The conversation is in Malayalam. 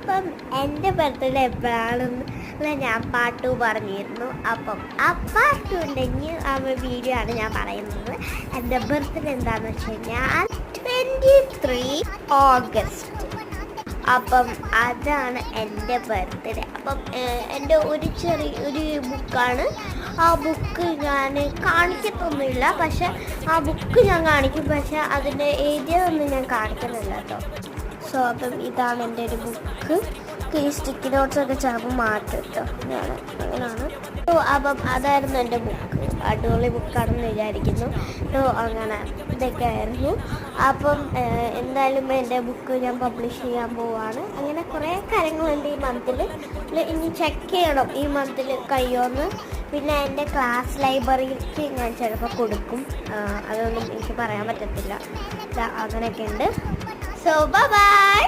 അപ്പം എൻ്റെ ബർത്ത്ഡേ എപ്പോഴാണെന്ന് ഞാൻ പാർട്ട് 2 പറഞ്ഞിരുന്നു. അപ്പം ആ പാർട്ട് 2 ഉണ്ടെങ്കിൽ ആ വീഡിയോ ആണ് ഞാൻ പറയുന്നത്. എൻ്റെ ബർത്ത്ഡേ എന്താണെന്ന് വെച്ച് കഴിഞ്ഞാൽ 23 ഓഗസ്റ്റ്. അപ്പം അതാണ് എൻ്റെ ബർത്ത്ഡേ. അപ്പം എൻ്റെ ഒരു ബുക്കാണ്. ആ ബുക്ക് ഞാൻ കാണിക്കത്തൊന്നുമില്ല, പക്ഷെ ആ ബുക്ക് ഞാൻ കാണിക്കും, പക്ഷെ അതിൻ്റെ എഴുതിയതൊന്നും ഞാൻ കാണിക്കുന്നില്ല കേട്ടോ. സോ അപ്പം ഇതാണ് എൻ്റെ ഒരു ബുക്ക്. ഈ സ്റ്റിക്കി നോട്ട്സൊക്കെ ചിലപ്പോൾ മാറ്റും കേട്ടോ. അങ്ങനെയാണ്. സോ അപ്പം അതായിരുന്നു എൻ്റെ ബുക്ക്. അടിപൊളി ബുക്കാണെന്ന് വിചാരിക്കുന്നു. സോ അങ്ങനെ ഇതൊക്കെ ആയിരുന്നു. അപ്പം എന്തായാലും എൻ്റെ ബുക്ക് ഞാൻ പബ്ലിഷ് ചെയ്യാൻ പോവാണ്. അങ്ങനെ കുറേ കാര്യങ്ങളുണ്ട് ഈ മന്തിൽ. ഇനി ചെക്ക് ചെയ്യണം ഈ മന്തിൽ കഴിയുമെന്ന്. പിന്നെ എൻ്റെ ക്ലാസ് ലൈബ്രറിക്ക് ഞാൻ ചിലപ്പോൾ കൊടുക്കും. അതൊന്നും എനിക്ക് പറയാൻ പറ്റത്തില്ല. അങ്ങനെയൊക്കെ ഉണ്ട്. So by.